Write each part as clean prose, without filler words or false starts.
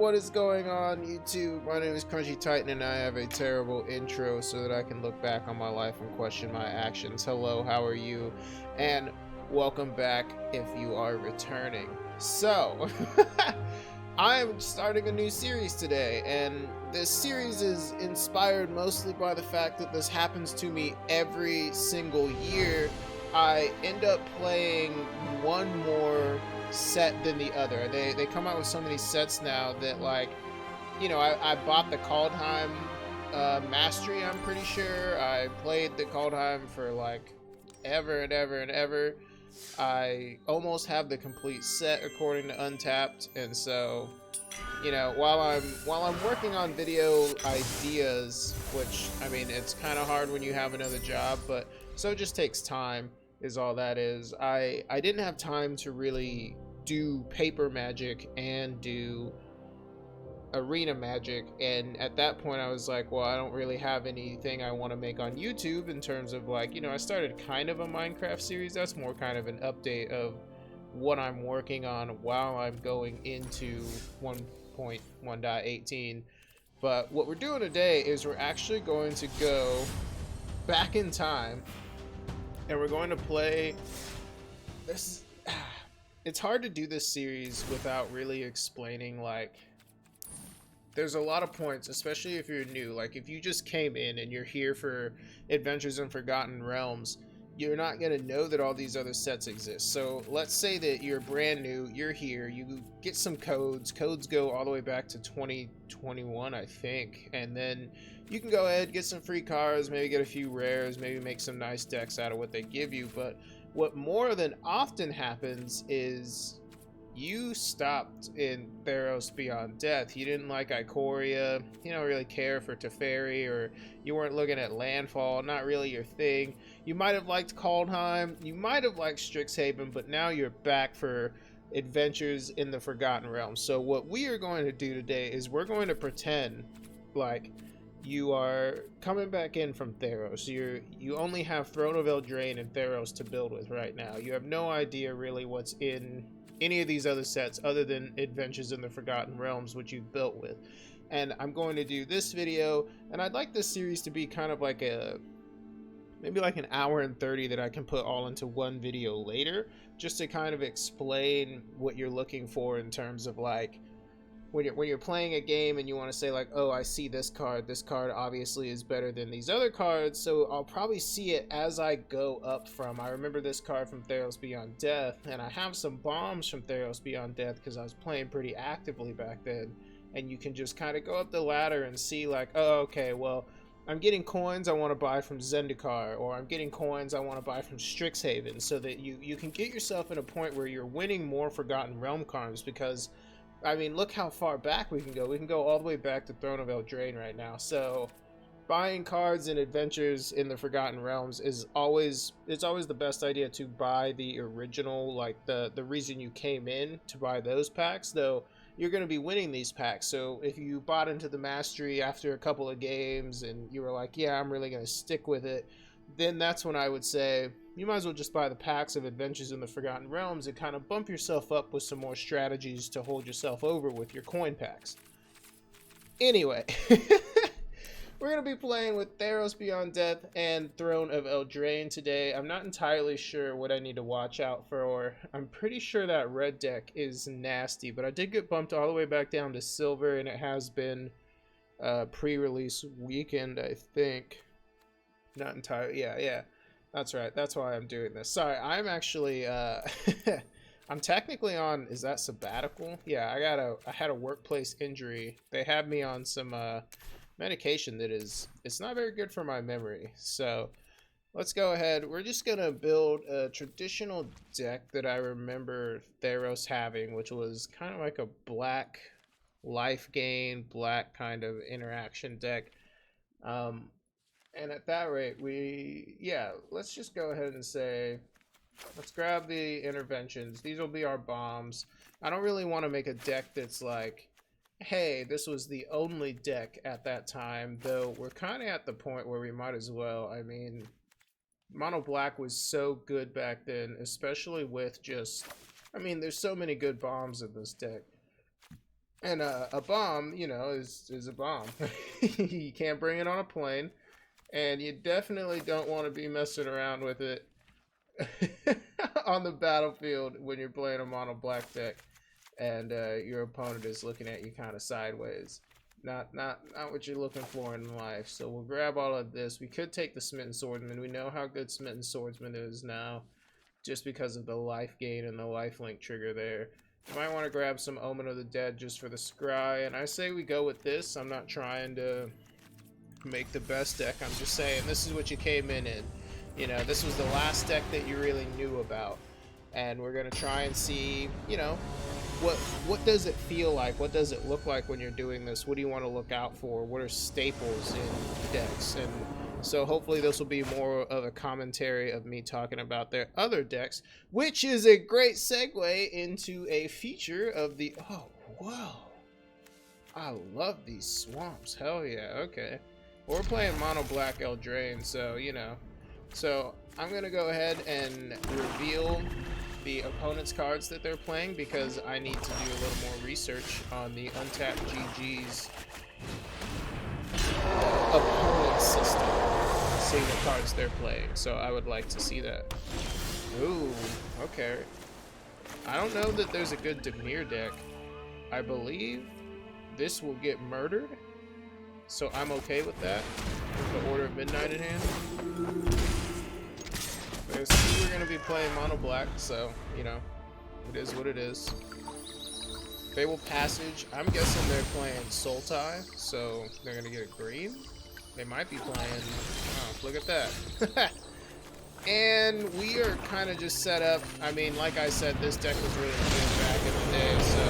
What is going on, YouTube? My name is Crunchy Titan and I have a terrible intro so that I can look back on my life and question my actions. Hello, how are you? And welcome back if you are returning. So, I am starting a new series today, and this series is inspired mostly by the fact that this happens to me every single year. I end up playing one more set than the other. They come out with so many sets now that, like, you know, I bought the Kaldheim Mastery, I'm pretty sure. I played the Kaldheim for like ever and ever and ever. I almost have the complete set according to Untapped, and so, you know, while I'm working on video ideas, which, I mean, it's kind of hard when you have another job, but so it just takes time is all that is. I didn't have time to really do paper magic and do arena magic, and at that point I was like, well, I don't really have anything I want to make on YouTube in terms of, like, you know, I started kind of a Minecraft series. That's more kind of an update of what I'm working on while I'm going into 1.1.18. But what we're doing today is we're actually going to go back in time and we're going to play this. It's hard to do this series without really explaining, like, there's a lot of points, especially if you're new. Like, if you just came in and you're here for Adventures in Forgotten Realms, you're not going to know that all these other sets exist. So let's say that you're brand new, you're here, you get some codes go all the way back to 2021, I think, and then you can go ahead, get some free cards, maybe get a few rares, maybe make some nice decks out of what they give you. But what more than often happens is you stopped in Theros Beyond Death. You didn't like Ikoria, you don't really care for Teferi, or you weren't looking at Landfall, not really your thing. You might have liked Kaldheim, you might have liked Strixhaven, but now you're back for Adventures in the Forgotten Realms. So what we are going to do today is we're going to pretend like you are coming back in from Theros. You only have Throne of Eldraine and Theros to build with right now. You have no idea really what's in any of these other sets other than Adventures in the Forgotten Realms, which you've built with. And I'm going to do this video, and I'd like this series to be kind of like maybe like an hour and 30 that I can put all into one video later, just to kind of explain what you're looking for in terms of, like, when you're playing a game and you want to say, like, oh, I see this card obviously is better than these other cards, so I'll probably see it as I go up from, I remember this card from Theros Beyond Death, and I have some bombs from Theros Beyond Death because I was playing pretty actively back then, and you can just kind of go up the ladder and see, like, oh, okay, well, I'm getting coins I want to buy from Zendikar, or I'm getting coins I want to buy from Strixhaven, so that you can get yourself in a point where you're winning more Forgotten Realm cards, because, I mean, look how far back we can go. We can go all the way back to Throne of Eldraine right now. So buying cards in Adventures in the Forgotten Realms is always the best idea, to buy the original, like the reason you came in to buy those packs, though you're going to be winning these packs. So if you bought into the Mastery after a couple of games and you were like, yeah, I'm really going to stick with it, then that's when I would say you might as well just buy the packs of Adventures in the Forgotten Realms and kind of bump yourself up with some more strategies to hold yourself over with your coin packs. Anyway, we're going to be playing with Theros Beyond Death and Throne of Eldraine today. I'm not entirely sure what I need to watch out for. I'm pretty sure that red deck is nasty, but I did get bumped all the way back down to silver, and it has been pre-release weekend, I think. Not entirely. Yeah. That's right. That's why I'm doing this. Sorry, I'm actually I'm technically on, is that sabbatical? Yeah, I had a workplace injury. They had me on some medication that it's not very good for my memory. So let's go ahead. We're just gonna build a traditional deck that I remember Theros having, which was kind of like a black life gain, black kind of interaction deck. And at that rate, let's just go ahead and say, let's grab the interventions. These will be our bombs. I don't really want to make a deck that's like, hey, this was the only deck at that time, though we're kind of at the point where we might as well. I mean, Mono Black was so good back then, especially with just, I mean, there's so many good bombs in this deck. And a bomb, you know, is a bomb. You can't bring it on a plane, and you definitely don't want to be messing around with it on the battlefield when you're playing a mono black deck, and your opponent is looking at you kind of sideways. Not what you're looking for in life. So we'll grab all of this. We could take the Smitten Swordsman. We know how good Smitten Swordsman is now, just because of the life gain and the lifelink trigger there. You might want to grab some Omen of the Dead just for the scry, and I say we go with this. I'm not trying to make the best deck. I'm just saying this is what you came in. You know, this was the last deck that you really knew about, and we're gonna try and see, you know, what does it feel like? What does it look like when you're doing this? What do you want to look out for? What are staples in decks? And so hopefully this will be more of a commentary of me talking about their other decks, which is a great segue into a feature of the... Oh, whoa. I love these swamps. Hell yeah, okay. We're playing mono black Eldraine, so, you know. So I'm going to go ahead and reveal the opponent's cards that they're playing, because I need to do a little more research on the Untapped GG's opponent system, see the cards they're playing. So I would like to see that. Ooh, okay. I don't know that there's a good Dimir deck. I believe this will get murdered, so I'm okay with that. With the Order of Midnight in hand. I see we're going to be playing mono black, so, you know, it is what it is. Fable Passage, I'm guessing they're playing Sultai, so they're going to get a green. They might be playing, oh, look at that. And we are kind of just set up, I mean, like I said, this deck was really good back in the day, so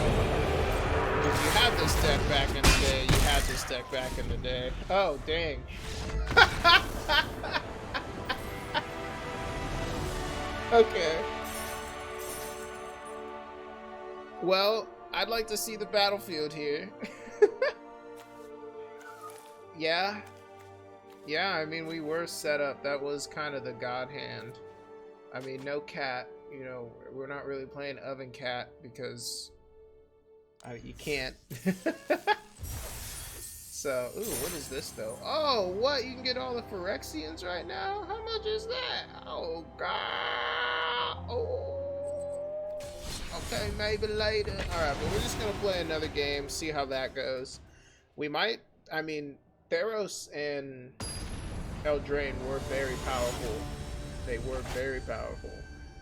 if you had this deck back in the day, you had this deck back in the day. Oh, dang. Okay. Well, I'd like to see the battlefield here. Yeah. Yeah, I mean, we were set up. That was kind of the god hand. I mean, no cat. You know, we're not really playing Oven Cat because you can't. So, ooh, what is this though? Oh, what? You can get all the Phyrexians right now? How much is that? Oh, God. Oh. Okay, maybe later. Alright, but we're just going to play another game, see how that goes. We might, I mean, Theros and Eldraine were very powerful. They were very powerful.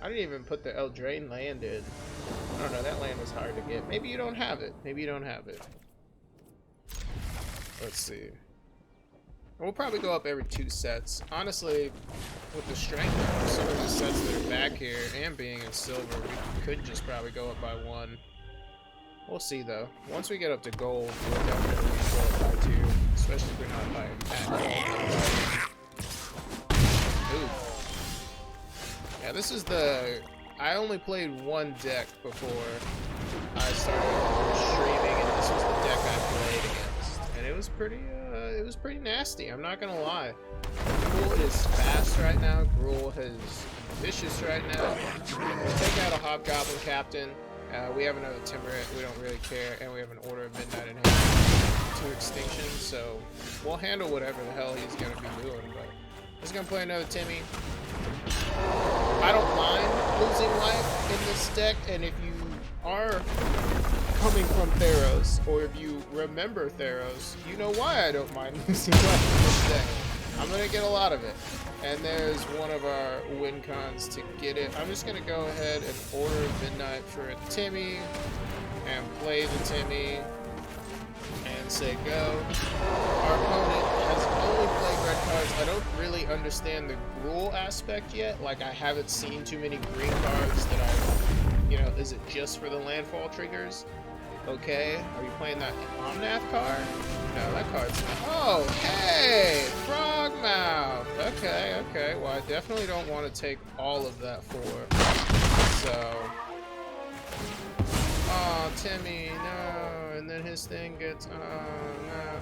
I didn't even put the Eldraine land in. I don't know, that land was hard to get. Maybe you don't have it. Maybe you don't have it. Let's see. We'll probably go up every 2 sets. Honestly, with the strength of some of the sets that are back here and being in silver, we could just probably go up by 1. We'll see though. Once we get up to gold, we'll definitely go up by 2, especially if we're not by Ooh. Yeah, this is the... I only played 1 deck before I started streaming, and this was the deck I played against. And it was pretty nasty, I'm not gonna lie. Gruul is fast right now, Gruul is vicious right now. We'll take out a Hobgoblin Captain. We have another Timberite, we don't really care, and we have an Order of Midnight in hand. 2 extinctions, so we'll handle whatever the hell he's gonna be doing, but he's gonna play another Timmy. I don't mind losing life in this deck, and if you are coming from Theros, or if you remember Theros, you know why I don't mind losing life in this deck. I'm gonna get a lot of it. And there's one of our win cons to get it. I'm just gonna go ahead and Order Midnight for a Timmy, and play the Timmy, and say go. Our opponent has only played red cards. I don't really understand the Gruul aspect yet. Like, I haven't seen too many green cards that I, you know, is it just for the landfall triggers? Okay, are you playing that Omnath card? No, that card's not. Oh, hey! Frogmouth! Okay, okay. Well, I definitely don't want to take all of that for. So. Oh, Timmy, no. And then his thing gets. Oh, no.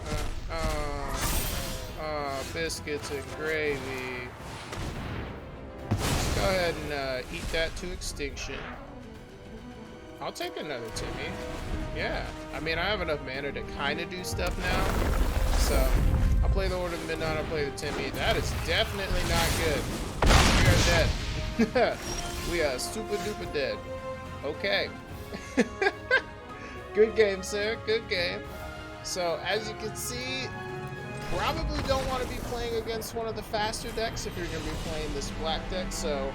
Oh, biscuits and gravy. Just go ahead and eat that to extinction. I'll take another Timmy. Yeah. I mean, I have enough mana to kind of do stuff now. So, I'll play the Order of Midnight, I'll play the Timmy. That is definitely not good. We are dead. We are super duper dead. Okay. Good game, sir. Good game. So, as you can see, probably don't want to be playing against one of the faster decks if you're going to be playing this black deck. So,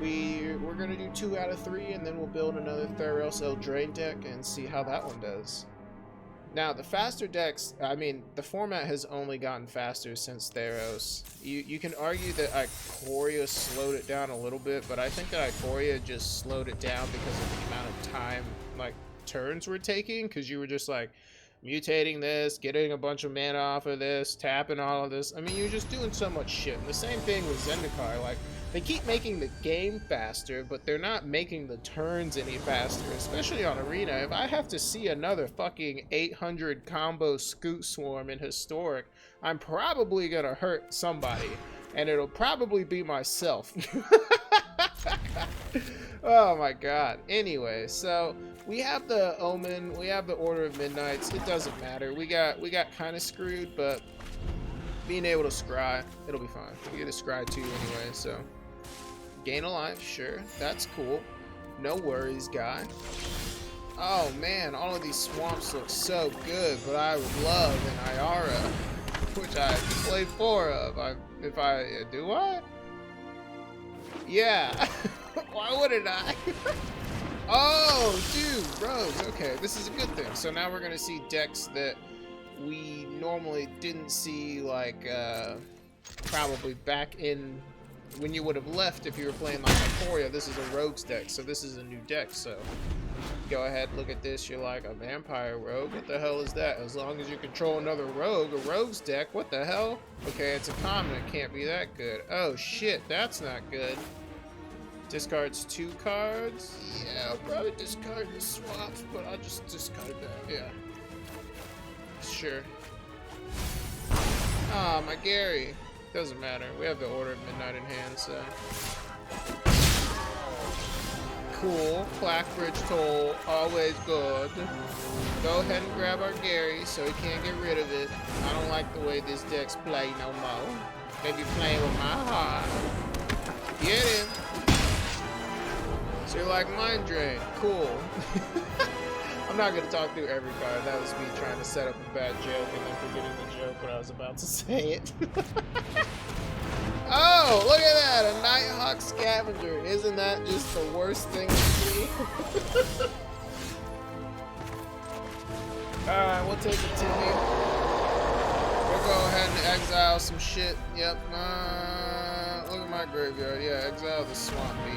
we're going to do 2 out of 3, and then we'll build another Theros Eldraine deck and see how that one does. Now, the faster decks, I mean, the format has only gotten faster since Theros. You can argue that Ikoria slowed it down a little bit, but I think that Ikoria just slowed it down because of the amount of time, like, turns we're taking, because you were just, like, mutating this, getting a bunch of mana off of this, tapping all of this. I mean, you're just doing so much shit. And the same thing with Zendikar, like, they keep making the game faster, but they're not making the turns any faster, especially on Arena. If I have to see another fucking 800 combo Scoot Swarm in Historic, I'm probably gonna hurt somebody, and it'll probably be myself. Oh my god. Anyway, so we have the Omen, we have the Order of Midnights. It doesn't matter. We got kind of screwed, but being able to scry, it'll be fine. We get a scry too anyway, so gain a life, sure, that's cool. No worries, guy. Oh man, all of these swamps look so good, but I would love an Iara, which I played 4 of. Do I? Yeah. Why wouldn't I? Oh, dude, Rogues. Okay, this is a good thing. So now we're gonna see decks that we normally didn't see, like, probably back in when you would have left if you were playing like Ikoria. This is a Rogues deck, so this is a new deck. So go ahead, look at this. You're like, a Vampire Rogue? What the hell is that? As long as you control another Rogue, a Rogues deck? What the hell? Okay, it's a common. It can't be that good. Oh shit, that's not good. Discards 2 cards. Yeah, I'll probably discard the swaps, but I'll just discard that. Yeah. Sure. Ah, my Gary. Doesn't matter. We have the Order of Midnight in hand, so. Cool. Clackbridge Toll. Always good. Go ahead and grab our Gary so he can't get rid of it. I don't like the way this deck's play no more. They be playing with my heart. Get him. So you're like, Mind Drain. Cool. I'm not going to talk through every card. That was me trying to set up a bad joke and then forgetting the joke when I was about to say it. Oh, look at that. A Nighthawk Scavenger. Isn't that just the worst thing to see? Alright, we'll take a Timmy. We'll go ahead and exile some shit. Yep. Look at my graveyard. Yeah, exile the Swamp Bee.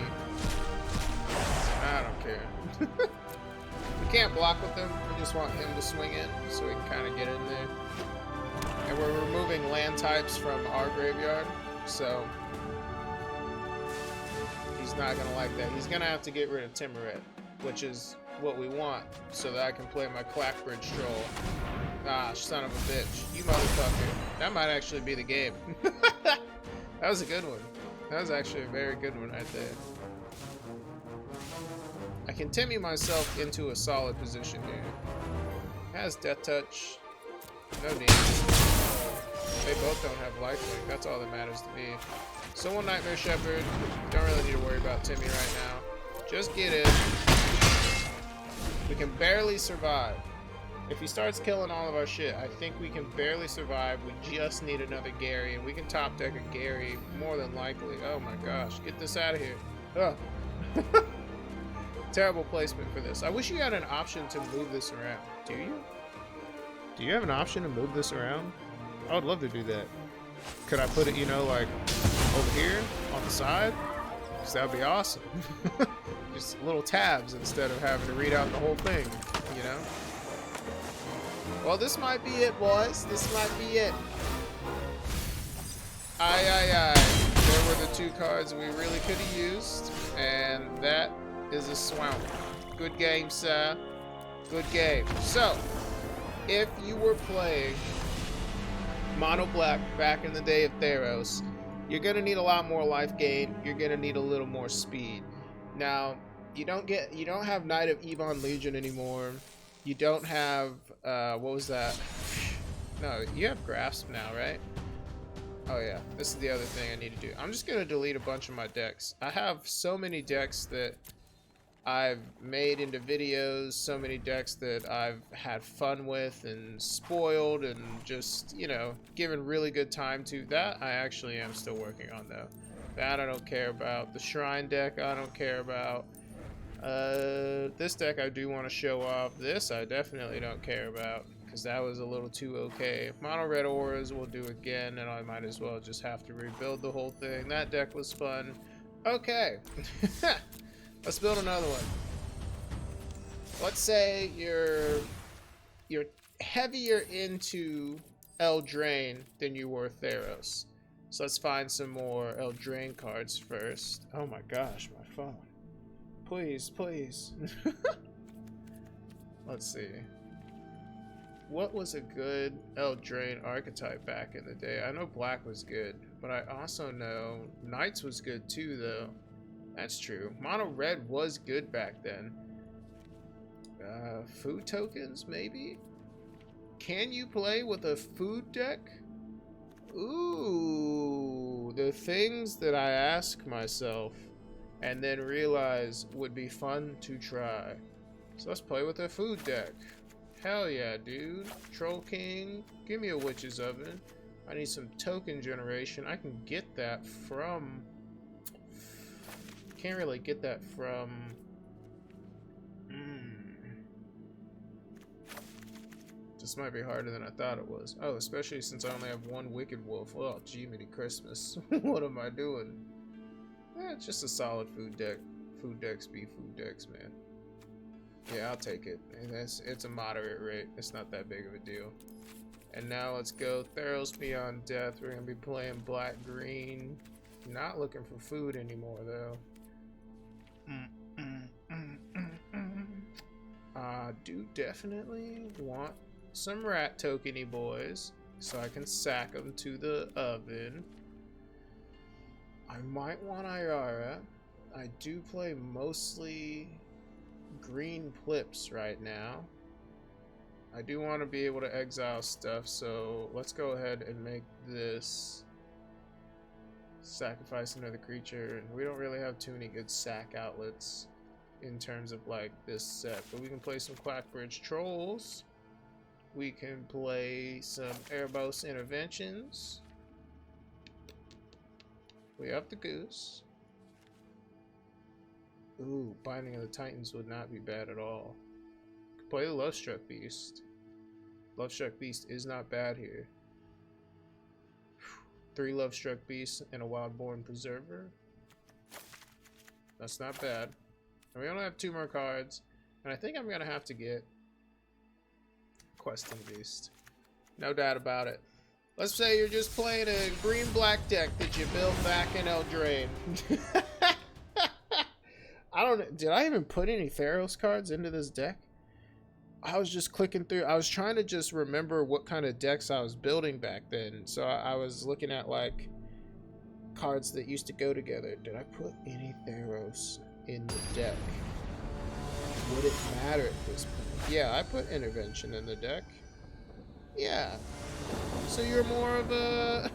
I don't care. We can't block with him. We just want him to swing in so we can kind of get in there. And we're removing land types from our graveyard, so he's not going to like that. He's going to have to get rid of Timuret, which is what we want, so that I can play my Clackbridge Troll. Ah, son of a bitch. You motherfucker. That might actually be the game. That was a good one. That was actually a very good one right there. I can Timmy myself into a solid position here. Has Death Touch. No need. They both don't have lifelink. That's all that matters to me. So one Nightmare Shepherd. Don't really need to worry about Timmy right now. Just get it. We can barely survive. If he starts killing all of our shit, I think we can barely survive. We just need another Gary, and we can top deck a Gary more than likely. Oh my gosh. Get this out of here. Oh. Terrible placement for this. I wish you had an option to move this around. Do you? Do you have an option to move this around? I would love to do that. Could I put it, you know, like over here on the side? Because that would be awesome. Just little tabs instead of having to read out the whole thing, you know? Well, this might be it, boys. This might be it. Aye, aye, aye. There were the 2 cards we really could have used, and that is a swamp. Good game, sir. Good game. So, if you were playing Mono Black back in the day of Theros, you're going to need a lot more life gain. You're going to need a little more speed. Now, You don't have Knight of Ebon Legion anymore. You don't have what was that? No, you have Grasp now, right? Oh yeah, this is the other thing I need to do. I'm just gonna delete a bunch of my decks. I have so many decks that I've made into videos, so many decks that I've had fun with and spoiled and just, you know, given really good time to. That I actually am still working on though. That I don't care about. The Shrine deck I don't care about. This deck I do want to show off. This I definitely don't care about, because that was a little too okay. Mono red auras we'll do again, and I might as well just have to rebuild the whole thing. That deck was fun. Okay. Let's build another one. Let's say you're heavier into Eldraine than you were Theros. So let's find some more Eldraine cards first. Oh my gosh, my phone. Please, please. Let's see. What was a good Eldraine archetype back in the day? I know black was good, but I also know knights was good too, though. That's true. Mono red was good back then. Food tokens, maybe? Can you play with a food deck? Ooh, the things that I ask myself and then realize would be fun to try. So let's play with a food deck. Hell yeah, dude. Troll King, give me a Witch's Oven. I need some token generation. I can get that from... Can't really get that from... This might be harder than I thought it was. Oh, especially since I only have one Wicked Wolf. Oh, Jiminy Christmas. What am I doing? It's just a solid food deck. Food decks be food decks, man. Yeah, I'll take it. It's a moderate rate. It's not that big of a deal. And now let's go Theros Beyond Death. We're going to be playing black-green. Not looking for food anymore, though. I do definitely want some rat tokeny boys, so I can sack them to the oven. I might want Iara. I do play mostly green Plips right now. I do want to be able to exile stuff, so let's go ahead and make this sacrifice another creature. We don't really have too many good sack outlets in terms of like this set, but we can play some Quackbridge Trolls. We can play some Erebos Interventions. We up the Goose. Ooh, Binding of the Titans would not be bad at all. Could play the Lovestruck Beast. Lovestruck Beast is not bad here. 3 Lovestruck Beasts and a Wildborn Preserver. That's not bad. And we only have 2 more cards. And I think I'm gonna have to get Questing Beast. No doubt about it. Let's say you're just playing a green-black deck that you built back in Eldraine. I don't know. Did I even put any Theros cards into this deck? I was just clicking through. I was trying to just remember what kind of decks I was building back then. So I was looking at like cards that used to go together. Did I put any Theros in the deck? Would it matter at this point? Yeah, I put Intervention in the deck. Yeah. So you're more of a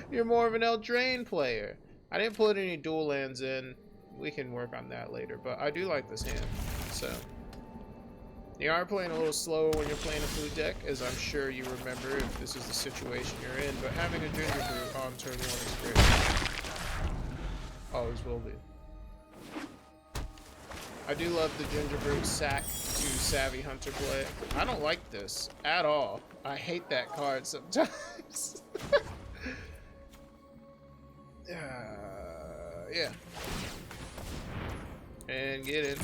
you're more of an Eldraine player. I didn't put any dual lands in. We can work on that later, but I do like this hand. So you are playing a little slower when you're playing a food deck, as I'm sure you remember if this is the situation you're in, but having a Ginger Brew on turn 1 is great. Always will be. I do love the Ginger Brew sack to Savvy Hunter play. I don't like this at all. I hate that card sometimes. Yeah. And get in.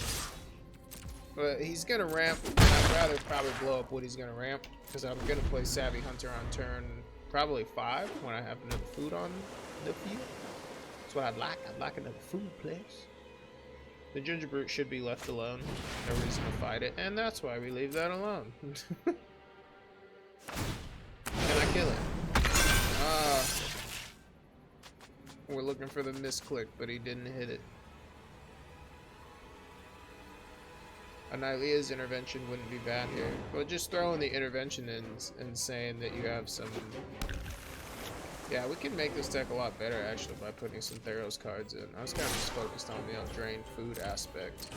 But he's gonna ramp. I'd rather probably blow up what he's gonna ramp, because I'm gonna play Savvy Hunter on turn probably 5 when I have another food on the field. That's what I'd like. I'd like another food place. The Ginger Brute should be left alone. No reason to fight it, and that's why we leave that alone. Can I kill it? We're looking for the misclick, but he didn't hit it. Annihila's intervention wouldn't be bad here. But just throwing the intervention in and saying that you have some... Yeah, we can make this deck a lot better, actually, by putting some Theros cards in. I was kind of just focused on the Eldraine food aspect.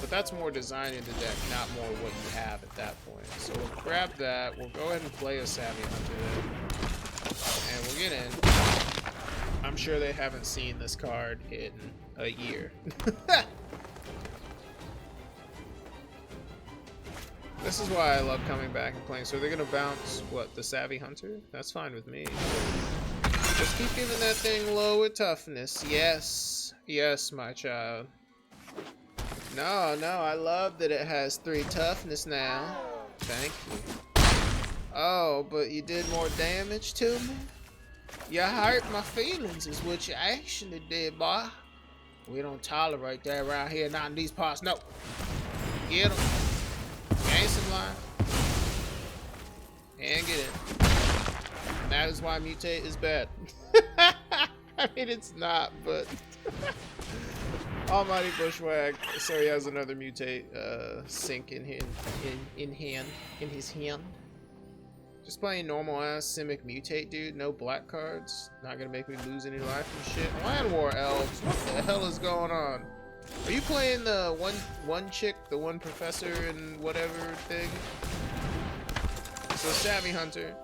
But that's more designing the deck, not more what you have at that point. So we'll grab that. We'll go ahead and play a Savvy Hunter then. And we'll get in. I'm sure they haven't seen this card in a year. This is why I love coming back and playing. So they're gonna bounce, what, the Savvy Hunter? That's fine with me. Just keep giving that thing low with toughness. Yes. Yes, my child. No, I love that it has 3 toughness now. Thank you. Oh, but you did more damage to me? You hurt my feelings is what you actually did, boy. We don't tolerate that around here, not in these parts. No. Get him. Gain some life. And get in. And that is why mutate is bad. I mean, it's not, but... Almighty Bushwhack. So he has another mutate sink in his hand. Just playing normal ass Simic mutate, dude. No black cards. Not gonna make me lose any life and shit. Land War Elves. What the hell is going on? Are you playing the one chick, the one professor and whatever thing? So Savvy Hunter.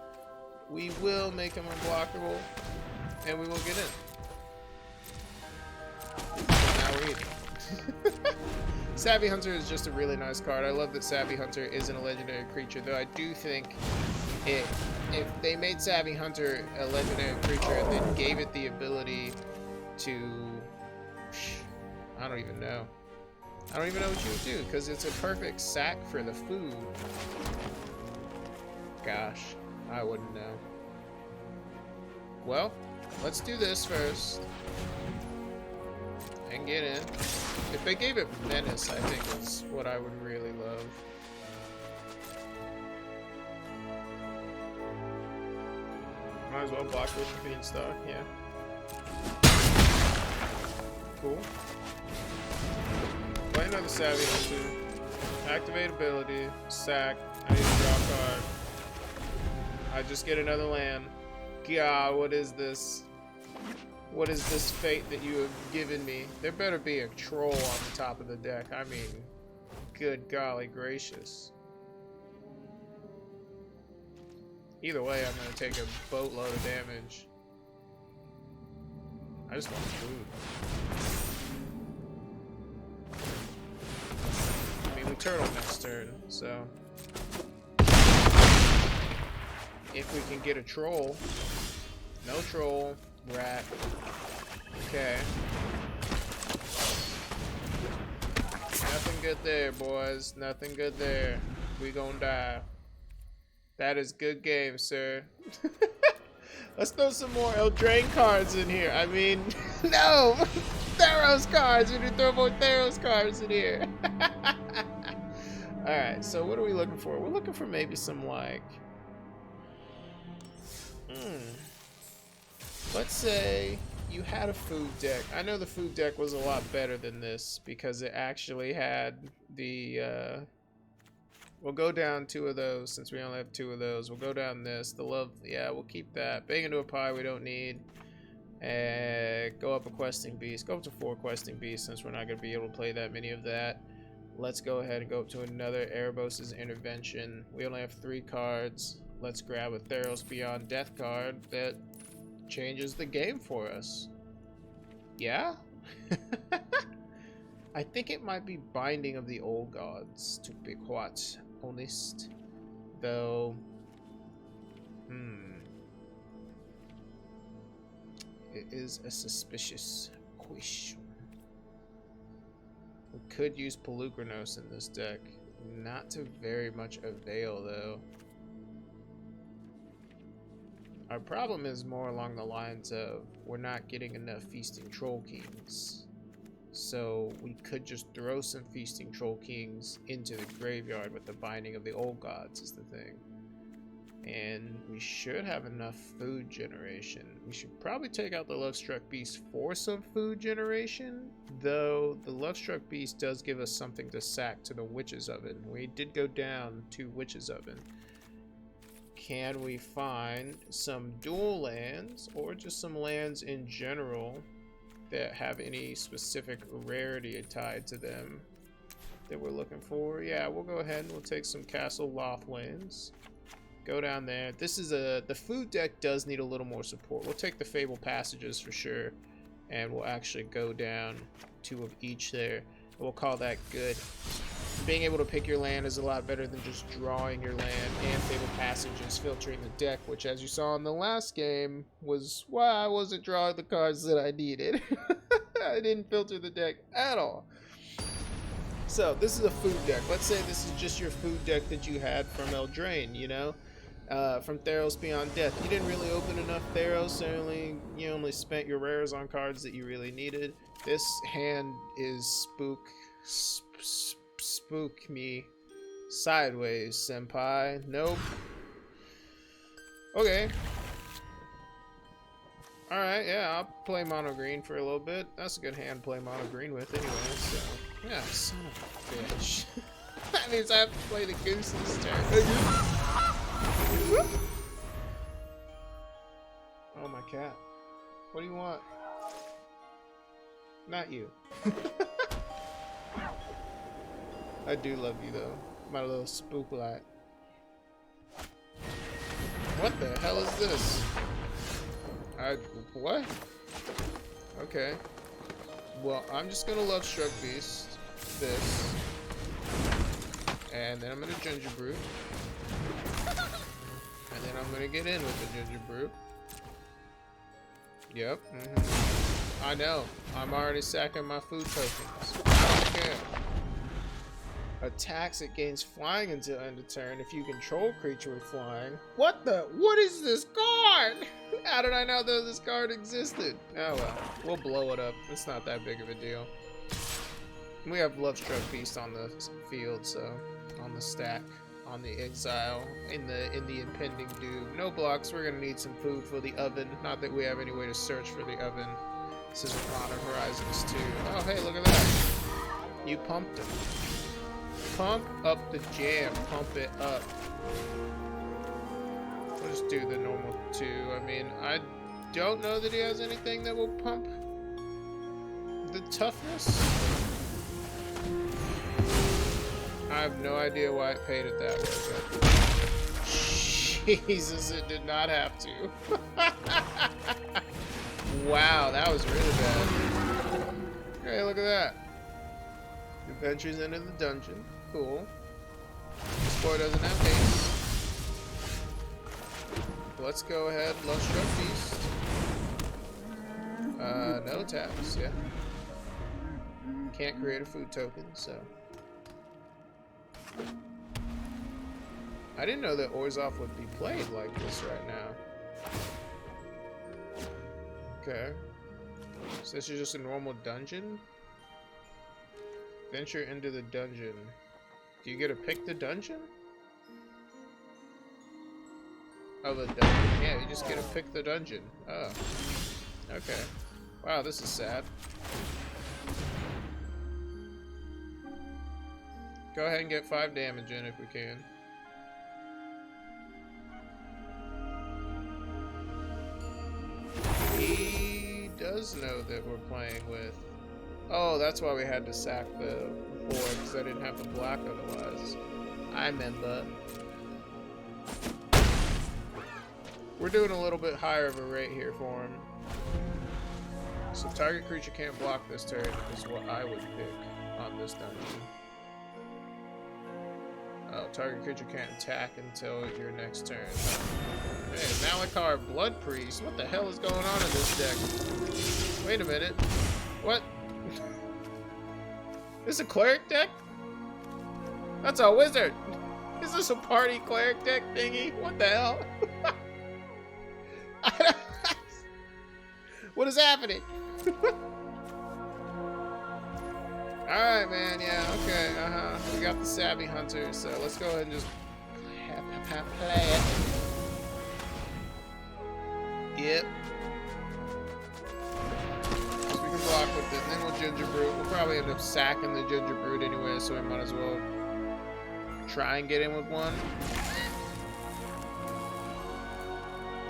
We will make him unblockable, and we will get in. Now we're eating. Savvy Hunter is just a really nice card. I love that Savvy Hunter isn't a legendary creature, though I do think if they made Savvy Hunter a legendary creature and then gave it the ability to... I don't even know. I don't even know what you would do, because it's a perfect sack for the food. Gosh, I wouldn't know. Well, let's do this first. And get in. If they gave it Menace, I think is what I would really love. Might as well block with the Beanstalk, yeah. Cool. Play another Savvy Hunter. Activate ability. Sack. I need to draw a card. I just get another land. God, what is this? What is this fate that you have given me? There better be a troll on the top of the deck. I mean, good golly gracious. Either way, I'm going to take a boatload of damage. I just want food. I mean, we turtle next turn, so... If we can get a troll. No troll. Rat. Okay. Nothing good there, boys. Nothing good there. We gonna die. That is good game, sir. Let's throw some more Eldraine cards in here. I mean, no! Theros cards! We need to throw more Theros cards in here. Alright, so what are we looking for? We're looking for maybe some, like... Let's say you had a food deck. I know the food deck was a lot better than this because it actually had the... We'll go down 2 of those since we only have 2 of those. We'll go down this. The love... Yeah, we'll keep that. Bang into a pie we don't need. And go up a questing beast. Go up to 4 questing beasts since we're not going to be able to play that many of that. Let's go ahead and go up to another Erebos' Intervention. We only have 3 cards. Let's grab a Theros Beyond Death card that changes the game for us. Yeah? I think it might be Binding of the Old Gods, to be quite honest. Though... It is a suspicious question. We could use Pelugranos in this deck. Not to very much avail, though. Our problem is more along the lines of we're not getting enough Feasting Troll Kings. So we could just throw some Feasting Troll Kings into the graveyard with the Binding of the Old Gods is the thing. And we should have enough food generation. We should probably take out the Lovestruck Beast for some food generation, though the Lovestruck Beast does give us something to sack to the Witch's Oven. We did go down to Witch's Oven. Can we find some dual lands, or just some lands in general that have any specific rarity tied to them that we're looking for? Yeah, we'll go ahead and we'll take some Castle Loft lands. Go down there. This is the food deck does need a little more support. We'll take the Fable Passages for sure, and we'll actually go down 2 of each there. We'll call that good. Being able to pick your land is a lot better than just drawing your land, and Fable Passages filtering the deck, which, as you saw in the last game, was why I wasn't drawing the cards that I needed. I didn't filter the deck at all. So this is a food deck. Let's say this is just your food deck that you had from Eldraine, you know? From Theros Beyond Death. You didn't really open enough Theros, so you only spent your rares on cards that you really needed. This hand is spook me sideways, senpai. Nope. Okay. Alright, yeah, I'll play mono green for a little bit. That's a good hand to play mono green with anyway, so. Yeah, son of a bitch. That means I have to play the goose this turn. Oh, my cat. What do you want? Not you. I do love you, though. My little spook light. What the hell is this? What? Okay. Well, I'm just gonna Lovestruck Beast this. And then I'm gonna Ginger Brew. And then I'm gonna get in with the Ginger Brew. Yep. I know. I'm already sacking my food tokens. I don't care. Attacks, it gains flying until end of turn if you control creature with flying. What the? What is this card? How did I not know this card existed? Oh well, we'll blow it up. It's not that big of a deal. We have Lovestruck Beast on the field, so on the stack, on the exile, in the impending doom. No blocks. We're gonna need some food for the oven. Not that we have any way to search for the oven. This is Modern Horizons 2. Oh hey, look at that. You pumped him. Pump up the jam. Pump it up. We'll just do the normal 2. I mean, I don't know that he has anything that will pump the toughness. I have no idea why it paid it that way, but Jesus, it did not have to. Wow, that was really bad. Hey, look at that. Adventures into the dungeon. Cool. This boy doesn't have haste. Let's go ahead. Lovestruck Beast. No taps, yeah. Can't create a food token, so. I didn't know that Orzhov would be played like this right now. Okay. So this is just a normal dungeon? Venture into the dungeon. Do you get to pick the dungeon? Oh, the dungeon. Yeah, you just get to pick the dungeon. Oh. Okay. Wow, this is sad. Go ahead and get 5 damage in if we can. He does know that we're playing with... Oh, that's why we had to sack the board, because I didn't have the black otherwise. I remember. We're doing a little bit higher of a rate here for him. So target creature can't block this turn is what I would pick on this dungeon. Oh, target creature can't attack until your next turn. Hey, Malakar Blood Priest. What the hell is going on in this deck? Wait a minute. What? This is a cleric deck? That's a wizard. Is this a party cleric deck thingy? What the hell? What is happening? Alright, man. Yeah, okay. We got the Savvy Hunter, so let's go ahead and just play it. Yep. So we can block with it. And then we'll Ginger Brute. We'll probably end up sacking the Ginger Brute anyway, so we might as well try and get in with one.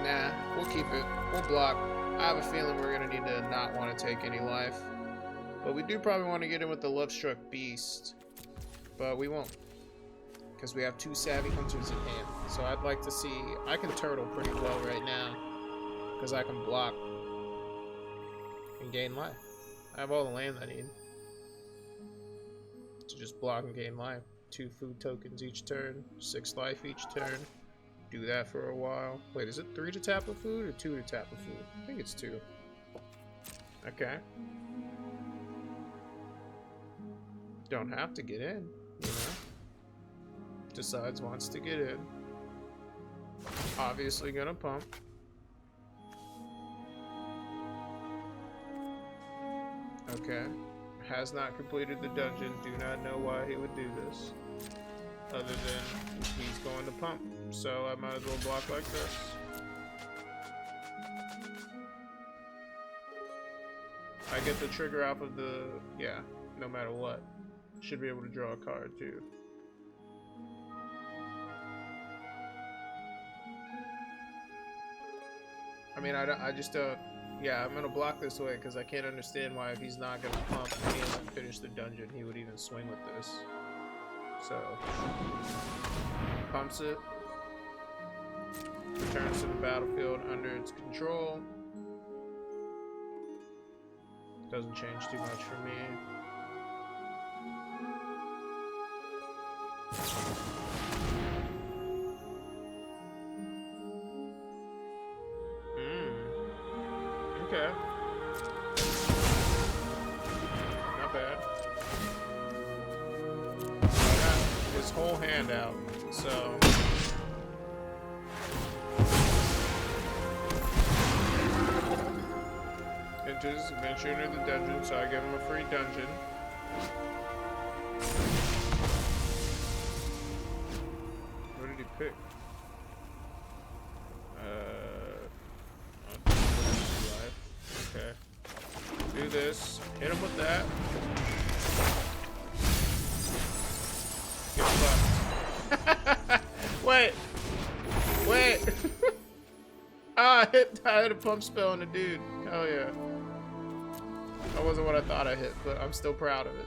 Nah, we'll keep it. We'll block. I have a feeling we're going to need to not want to take any life. But we do probably want to get in with the Lovestruck Beast. But we won't. Because we have 2 Savvy Hunters in hand. So I'd like to see... I can turtle pretty well right now. Because I can block and gain life. I have all the land I need to just block and gain life. 2 food tokens each turn, 6 life each turn. Do that for a while. Wait, is it 3 to tap a food or 2 to tap a food? I think it's 2. Okay. Don't have to get in, you know. Decides wants to get in. Obviously gonna pump. Okay. Has not completed the dungeon. Do not know why he would do this. Other than he's going to pump. So I might as well block like this. I get the trigger off of the... yeah, no matter what. Should be able to draw a card too. I mean, I just don't... yeah, I'm gonna block this way because I can't understand why if he's not gonna pump and he hasn't finished the dungeon, he would even swing with this. So, pumps it, returns to the battlefield under its control. Doesn't change too much for me. Okay. Not bad. I got his whole hand out, so... enters adventure into the dungeon, so I give him a free dungeon. What did he pick? Okay. Do this. Hit him with that. Get fucked. Wait. Wait. Ah, I hit a pump spell on the dude. Hell yeah. That wasn't what I thought I hit, but I'm still proud of it.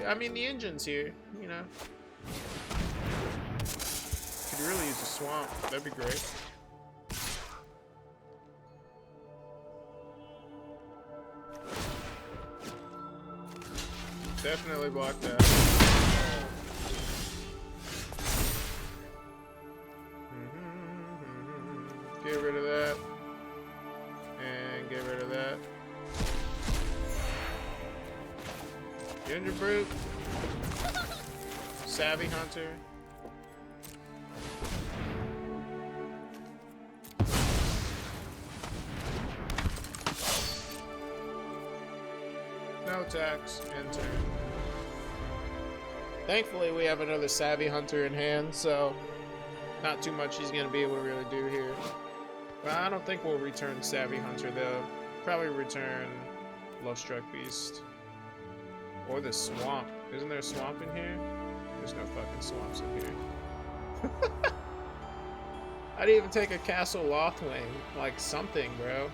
I mean, the engine's here, you know. Could really use a swamp. That'd be great. Definitely block that. Get rid of that. And get rid of that. Ginger Brute. Savvy Hunter. No attacks. End turn. Thankfully, we have another Savvy Hunter in hand, so not too much he's going to be able to really do here. But I don't think we'll return Savvy Hunter, though. Probably return Lovestruck Beast. Or the swamp. Isn't there a swamp in here? There's no fucking swamps in here. I'd even take a Castle Lothwing. Like something, bro.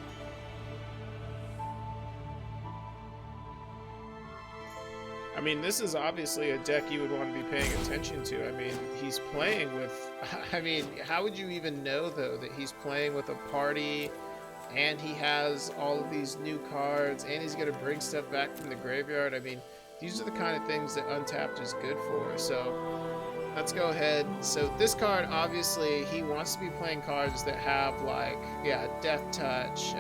I mean, this is obviously a deck you would want to be paying attention to. I mean, he's playing with... I mean, how would you even know, though, that he's playing with a party, and he has all of these new cards, and he's going to bring stuff back from the graveyard? I mean, these are the kind of things that Untapped is good for. So, let's go ahead. So, this card, obviously, he wants to be playing cards that have, like, yeah, Death Touch,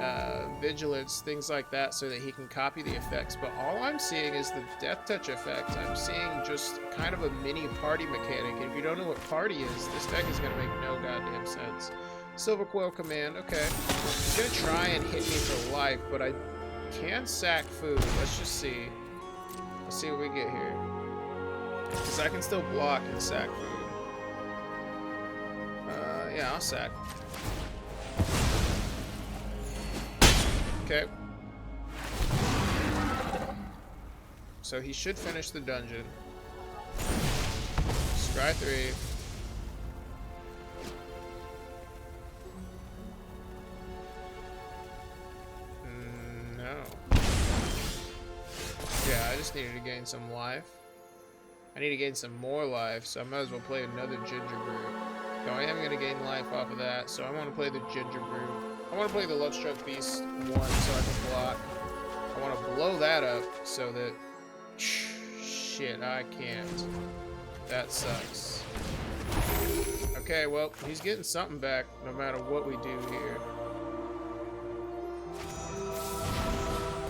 Vigilance, things like that, so that he can copy the effects. But all I'm seeing is the Death Touch effect. I'm seeing just kind of a mini party mechanic. And if you don't know what party is, this deck is going to make no goddamn sense. Silver Coil Command, okay. He's going to try and hit me for life, but I can sack food. Let's just see. Let's see what we get here. Because I can still block and sack food. Yeah, I'll sack. Okay. So he should finish the dungeon. Scry 3. No. Yeah, I just needed to gain some life. I need to gain some more life, so I might as well play another ginger brew. No, I am going to gain life off of that, so I want to play the ginger brew. I want to play the Lovestruck Beast 1 so I can block. I want to blow that up so that... Shit, I can't. That sucks. Okay, well, he's getting something back no matter what we do here.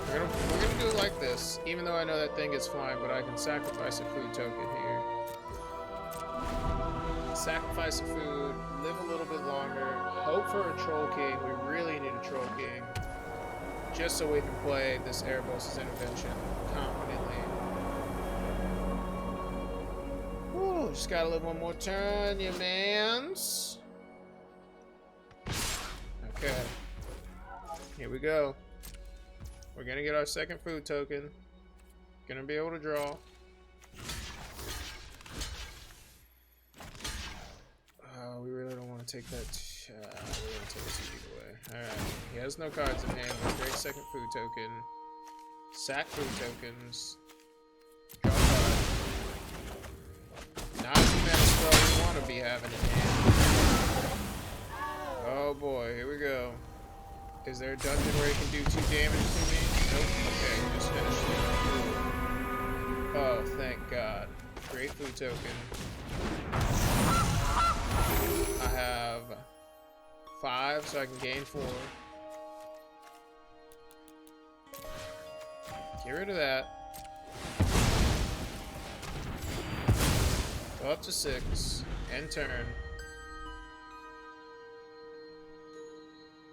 We're gonna do it like this, even though I know that thing is flying, but I can sacrifice a food token here. Sacrifice a food, live a little bit longer, hope for a Troll King. We really need a Troll King, just so we can play this Erebos' Intervention confidently. Whew, just gotta live one more turn, you mans. Okay, here we go. We're gonna get our second food token. Gonna be able to draw. We really don't want to take that. We're gonna take it either way. Alright. He has no cards in hand. Great second food token. Sack food tokens. Draw card. Not as many spell we want to be having in hand. Oh boy, here we go. Is there a dungeon where he can do 2 damage to me? Nope. Okay, he just finished it. Oh, thank God. Great food token. I have 5, so I can gain 4. Get rid of that. Go up to 6. End turn.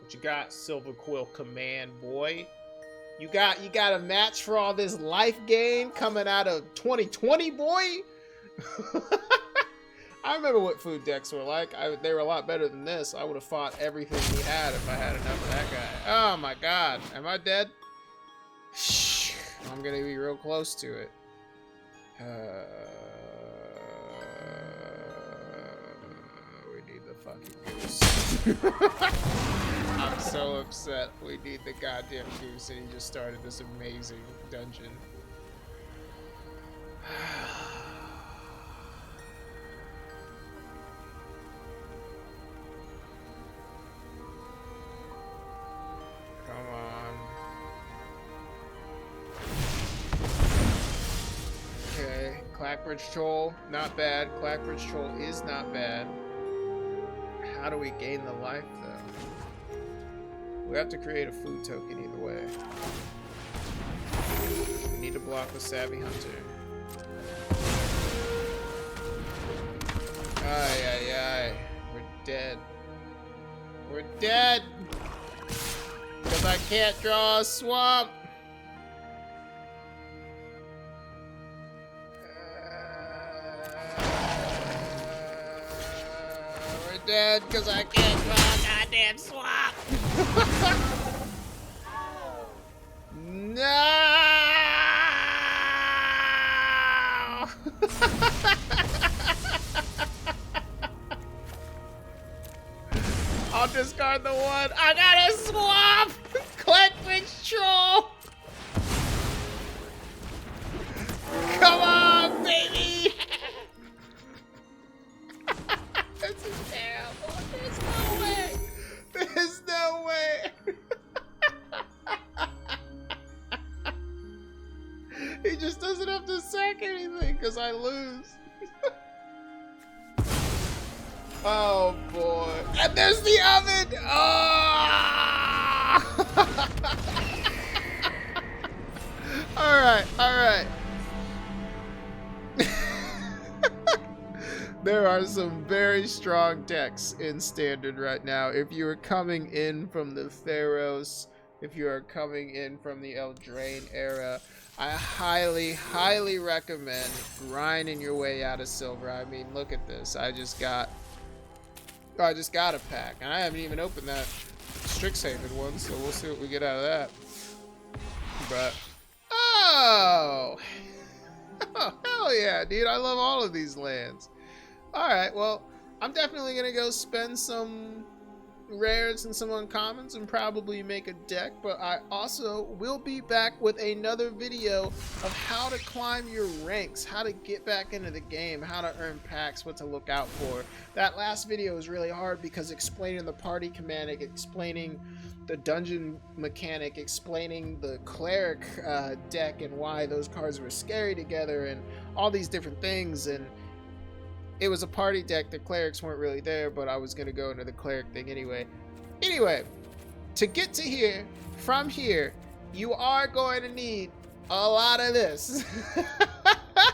What you got, Silver Quill Command, boy? You got a match for all this life gain coming out of 2020, boy? I remember what food decks were like. They were a lot better than this. I would have fought everything he had if I had enough of that guy. Oh my God. Am I dead? Shh. I'm gonna be real close to it. We need the fucking goose. I'm so upset. We need the goddamn goose, and he just started this amazing dungeon. Come on. Okay, Clackbridge Troll, not bad. Clackbridge Troll is not bad. How do we gain the life, though? We have to create a food token either way. We need to block the Savvy Hunter. Ay, ay, ay. We're dead. We're dead! Because I can't draw a swamp! We're dead because I can't draw a goddamn swamp! No! I'll discard the 1. I got a swamp! Clackbridge Troll! Come on, baby! This is terrible. There's no way. There's no way. He just doesn't have to sack anything because I lose. Oh boy. And there's the oven! Oh! Alright, alright. There are some very strong decks in Standard right now. If you are coming in from the Theros, if you are coming in from the Eldraine era, I highly, highly recommend grinding your way out of silver. I mean, look at this. I just got Oh, I just got a pack, and I haven't even opened that Strixhaven one, so we'll see what we get out of that. But, oh! Oh, hell yeah, dude. I love all of these lands. Alright, well, I'm definitely going to go spend some rares and some uncommons and probably make a deck, but I also will be back with another video of how to climb your ranks, how to get back into the game, how to earn packs, what to look out for. That last video was really hard because explaining the party command, explaining the dungeon mechanic, explaining the cleric deck and why those cards were scary together and all these different things, and it was a party deck. The clerics weren't really there, but I was going to go into the cleric thing anyway. Anyway, to get to here, from here, you are going to need a lot of this.